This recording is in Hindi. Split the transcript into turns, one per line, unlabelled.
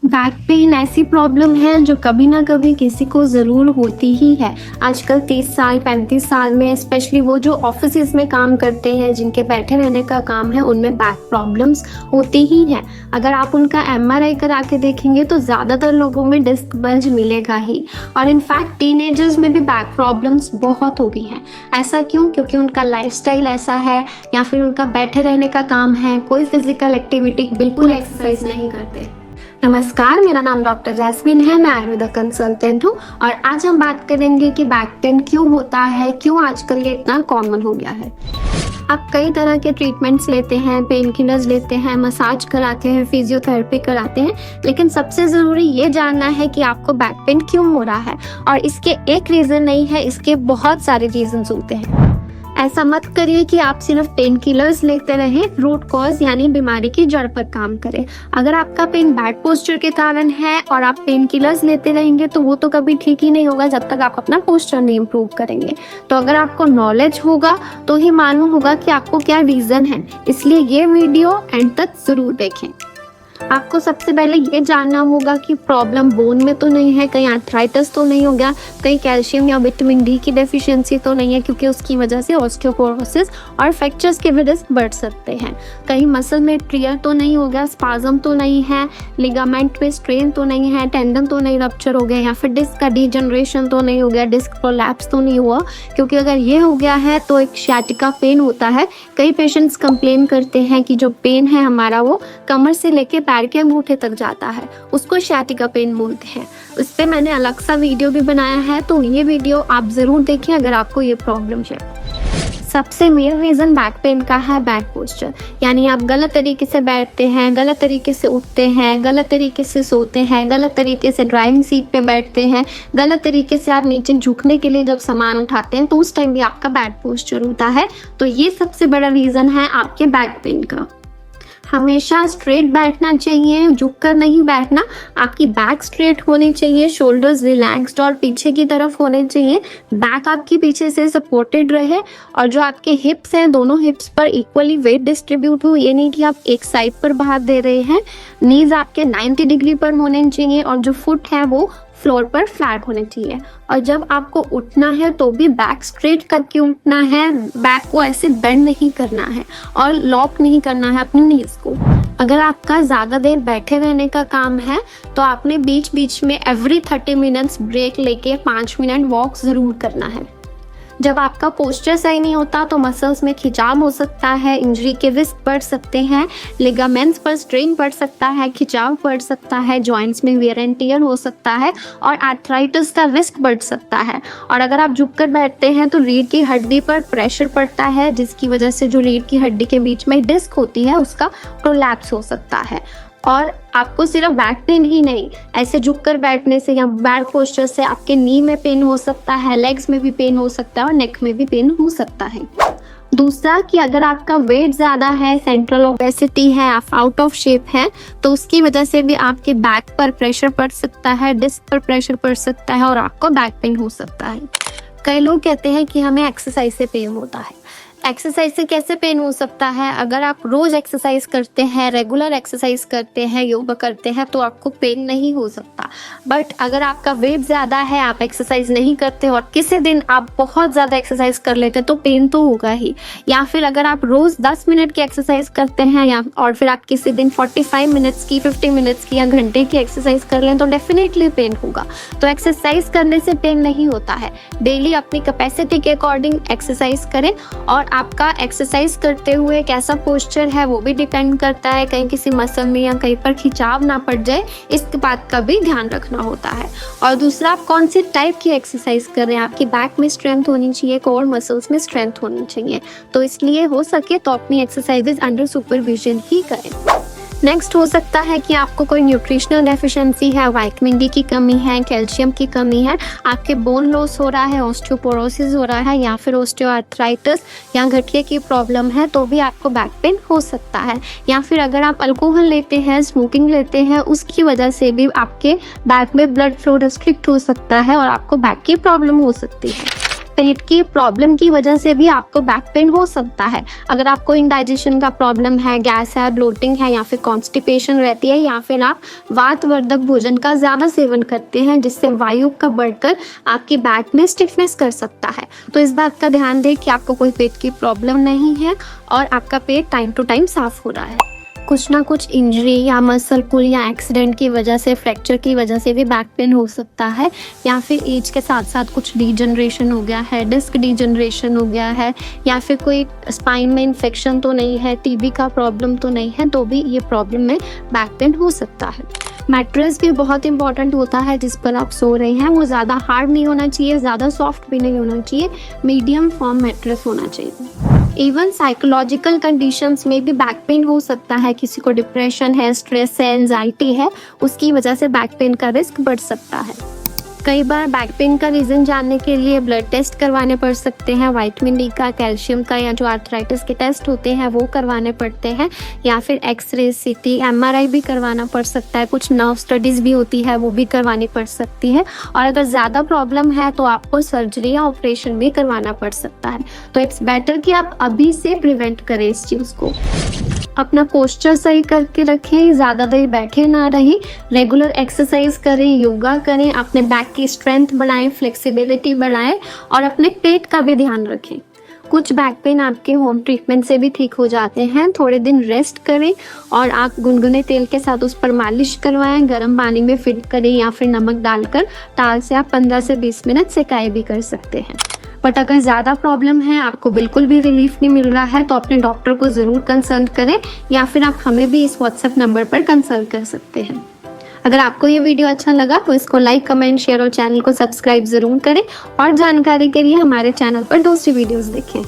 बैक पेन ऐसी प्रॉब्लम है जो कभी ना कभी किसी को ज़रूर होती ही है। आजकल 30 साल 35 साल में स्पेशली वो जो ऑफिसेज में काम करते हैं, जिनके बैठे रहने का काम है, उनमें बैक प्रॉब्लम्स होती ही हैं। अगर आप उनका MRI करा के देखेंगे तो ज़्यादातर लोगों में डिस्क बल्ज मिलेगा ही। और इनफैक्ट टीनेजर्स में भी बैक प्रॉब्लम्स बहुत हो गई हैं। ऐसा क्यों? क्योंकि उनका लाइफस्टाइल ऐसा है या फिर उनका बैठे रहने का काम है, कोई फिजिकल एक्टिविटी, बिल्कुल एक्सरसाइज नहीं करते। नमस्कार, मेरा नाम डॉक्टर जैस्मिन है। मैं आयुर्वेदा कंसल्टेंट हूँ और आज हम बात करेंगे कि बैक पेन क्यों होता है, क्यों आजकल ये इतना कॉमन हो गया है। आप कई तरह के ट्रीटमेंट्स लेते हैं, पेन किलर्स लेते हैं, मसाज कराते हैं, फिजियोथेरेपी कराते हैं, लेकिन सबसे ज़रूरी ये जानना है कि आपको बैक पेन क्यों हो रहा है। और इसके एक रीज़न नहीं है, इसके बहुत सारे रीज़न्स होते हैं। ऐसा मत करिए कि आप सिर्फ पेन किलर्स लेते रहें, रूट कॉज यानी बीमारी की जड़ पर काम करें। अगर आपका पेन बैड पोस्चर के कारण है और आप पेन किलर्स लेते रहेंगे तो वो तो कभी ठीक ही नहीं होगा जब तक आप अपना पोस्चर नहीं इम्प्रूव करेंगे। तो अगर आपको नॉलेज होगा तो ही मालूम होगा कि आपको क्या रीज़न है, इसलिए ये वीडियो एंड तक ज़रूर देखें। आपको सबसे पहले ये जानना होगा कि प्रॉब्लम बोन में तो नहीं है, कहीं आर्थराइटिस तो नहीं हो गया, कहीं कैल्शियम या विटामिन डी की डेफिशिएंसी तो नहीं है, क्योंकि उसकी वजह से ऑस्टियोपोरोसिस और फ्रैक्चर्स के भी रिस्क बढ़ सकते हैं। कहीं मसल में ट्रियर तो नहीं हो गया, स्पाज्म तो नहीं है, लिगामेंट में स्ट्रेन तो नहीं है, टेंडन तो नहीं रप्चर हो गया, या फिर डिस्क का डीजनरेशन तो नहीं हो गया, डिस्क प्रोलैप्स तो नहीं हुआ। क्योंकि अगर ये हो गया है तो एक सियाटिका पेन होता है। कई पेशेंट्स कंप्लेन करते हैं कि जो पेन है हमारा वो कमर से लेके पैर के अंगूठे तक जाता है, उसको सियाटिका पेन बोलते हैं। उस पर मैंने अलग सा वीडियो भी बनाया है, तो ये वीडियो आप ज़रूर देखें अगर आपको ये प्रॉब्लम है। सबसे मेन रीज़न बैक पेन का है बैड पोस्चर, यानी आप गलत तरीके से बैठते हैं, गलत तरीके से उठते हैं, गलत तरीके से सोते हैं, गलत तरीके से ड्राइविंग सीट पे बैठते हैं, गलत तरीके से आप नीचे झुकने के लिए जब सामान उठाते हैं तो उस टाइम भी आपका बैड पोस्चर होता है। तो ये सबसे बड़ा रीज़न है आपके बैक पेन का। हमेशा स्ट्रेट बैठना चाहिए, झुककर नहीं बैठना। आपकी बैक स्ट्रेट होनी चाहिए, शोल्डर्स रिलैक्स्ड और पीछे की तरफ होने चाहिए, बैक आपकी पीछे से सपोर्टेड रहे और जो आपके हिप्स हैं दोनों हिप्स पर इक्वली वेट डिस्ट्रीब्यूट हो। ये नहीं कि आप एक साइड पर भार दे रहे हैं। नीज आपके 90 डिग्री पर होने चाहिए और जो फुट है वो फ्लोर पर फ्लैट होने चाहिए। और जब आपको उठना है तो भी बैक स्ट्रेट करके उठना है, बैक को ऐसे बेंड नहीं करना है और लॉक नहीं करना है अपनी नीज को। अगर आपका ज़्यादा देर बैठे रहने का काम है तो आपने बीच बीच में एवरी 30 मिनट्स ब्रेक लेके 5 मिनट वॉक ज़रूर करना है। जब आपका पोस्चर सही नहीं होता तो मसल्स में खिंचाव हो सकता है, इंजरी के रिस्क बढ़ सकते हैं, लिगामेंट्स पर स्ट्रेन पड़ सकता है, खिंचाव पड़ सकता है, जॉइंट्स में वियर एंड टियर हो सकता है और आर्थराइटिस का रिस्क बढ़ सकता है। और अगर आप झुककर बैठते हैं तो रीढ़ की हड्डी पर प्रेशर पड़ता है, जिसकी वजह से जो रीढ़ की हड्डी के बीच में डिस्क होती है उसका प्रोलैप्स हो सकता है। और आपको सिर्फ बैक पेन ही नहीं, ऐसे झुककर बैठने से या बैक पोस्चर से आपके नी में पेन हो सकता है, लेग्स में भी पेन हो सकता है और नेक में भी पेन हो सकता है। दूसरा कि अगर आपका वेट ज़्यादा है, सेंट्रल ओबेसिटी है, आप आउट ऑफ शेप है, तो उसकी वजह से भी आपके बैक पर प्रेशर पड़ सकता है, डिस्क पर प्रेशर पड़ सकता है और आपको बैक पेन हो सकता है। कई लोग कहते हैं कि हमें एक्सरसाइज से पेन होता है। एक्सरसाइज से कैसे पेन हो सकता है? अगर आप रोज़ एक्सरसाइज करते हैं, रेगुलर एक्सरसाइज करते हैं, योगा करते हैं तो आपको पेन नहीं हो सकता। बट अगर आपका वेट ज़्यादा है, आप एक्सरसाइज नहीं करते और किसी दिन आप बहुत ज़्यादा एक्सरसाइज कर लेते हैं तो पेन तो होगा ही। या फिर अगर आप रोज़ 10 मिनट की एक्सरसाइज करते हैं या और फिर आप किसी दिन 45 मिनट्स की, 50 मिनट्स की या घंटे की एक्सरसाइज कर लें तो डेफिनेटली पेन होगा। तो एक्सरसाइज करने से पेन नहीं होता है। डेली अपनी कैपेसिटी के अकॉर्डिंग एक्सरसाइज करें और आपका एक्सरसाइज करते हुए कैसा पोस्चर है वो भी डिपेंड करता है, कहीं किसी मसल में या कहीं पर खिंचाव ना पड़ जाए, इस बात का भी ध्यान रखना होता है। और दूसरा, आप कौन से टाइप की एक्सरसाइज कर रहे हैं। आपकी बैक में स्ट्रेंथ होनी चाहिए, कोर मसल्स में स्ट्रेंथ होनी चाहिए, तो इसलिए हो सके तो अपनी एक्सरसाइजेज अंडर सुपरविजन ही करें। नेक्स्ट हो सकता है कि आपको कोई न्यूट्रिशनल डेफिशिएंसी है, विटामिन डी की कमी है, कैल्शियम की कमी है, आपके बोन लॉस हो रहा है, ऑस्टियोपोरोसिस हो रहा है या फिर ऑस्टियोआर्थराइटिस या गठिए की प्रॉब्लम है तो भी आपको बैक पेन हो सकता है। या फिर अगर आप अल्कोहल लेते हैं, स्मोकिंग लेते हैं, उसकी वजह से भी आपके बैक में ब्लड फ्लो रिस्ट्रिक्ट हो सकता है और आपको बैक की प्रॉब्लम हो सकती है। पेट की प्रॉब्लम की वजह से भी आपको बैक पेन हो सकता है। अगर आपको इंडाइजेशन का प्रॉब्लम है, गैस है, ब्लोटिंग है या फिर कॉन्स्टिपेशन रहती है या फिर आप वातवर्धक भोजन का ज़्यादा सेवन करते हैं जिससे वायु का बढ़कर आपकी बैक में स्टिफनेस कर सकता है, तो इस बात का ध्यान दें कि आपको कोई पेट की प्रॉब्लम नहीं है और आपका पेट टाइम टू टाइम साफ हो रहा है। कुछ ना कुछ इंजरी या मसल पुल या एक्सीडेंट की वजह से, फ्रैक्चर की वजह से भी बैक पेन हो सकता है, या फिर एज के साथ साथ कुछ डीजनरेशन हो गया है, डिस्क डीजनरेशन हो गया है, या फिर कोई स्पाइन में इन्फेक्शन तो नहीं है, टीबी का प्रॉब्लम तो नहीं है, तो भी ये प्रॉब्लम में बैक पेन हो सकता है। मैट्रेस भी बहुत इंपॉर्टेंट होता है जिस पर आप सो रहे हैं, वो ज़्यादा हार्ड नहीं होना चाहिए, ज़्यादा सॉफ्ट भी नहीं होना चाहिए, मीडियम फॉर्म मैट्रेस होना चाहिए। इवन साइकोलॉजिकल कंडीशंस में भी बैक पेन हो सकता है। किसी को डिप्रेशन है, स्ट्रेस है, एंजाइटी है, उसकी वजह से बैक पेन का रिस्क बढ़ सकता है। कई बार बैक पेन का रीज़न जानने के लिए ब्लड टेस्ट करवाने पड़ सकते हैं, विटामिन डी का, कैल्शियम का, या जो आर्थराइटिस के टेस्ट होते हैं वो करवाने पड़ते हैं, या फिर एक्सरे, सीटी, एमआरआई भी करवाना पड़ सकता है। कुछ नर्व स्टडीज़ भी होती है वो भी करवानी पड़ सकती है, और अगर ज़्यादा प्रॉब्लम है तो आपको सर्जरी या ऑपरेशन भी करवाना पड़ सकता है। तो इट्स बेटर कि आप अभी से प्रिवेंट करें इस चीज़ को। अपना पोस्चर सही करके रखें, ज़्यादा देर बैठे ना रहें, रेगुलर एक्सरसाइज करें, योगा करें, अपने बैक की स्ट्रेंथ बढ़ाएं, फ्लेक्सिबिलिटी बढ़ाएं और अपने पेट का भी ध्यान रखें। कुछ बैक पेन आपके होम ट्रीटमेंट से भी ठीक हो जाते हैं। थोड़े दिन रेस्ट करें और आप गुनगुने तेल के साथ उस पर मालिश करवाएं, गर्म पानी में फिट करें या फिर नमक डालकर टाल से आप 15 से 20 मिनट सेकाई भी कर सकते हैं। बट अगर ज़्यादा प्रॉब्लम है, आपको बिल्कुल भी रिलीफ नहीं मिल रहा है, तो अपने डॉक्टर को ज़रूर कंसल्ट करें, या फिर आप हमें भी इस व्हाट्सएप नंबर पर कंसल्ट कर सकते हैं। अगर आपको ये वीडियो अच्छा लगा तो इसको लाइक, कमेंट, शेयर और चैनल को सब्सक्राइब ज़रूर करें, और जानकारी के लिए हमारे चैनल पर दूसरी वीडियोज़ देखें।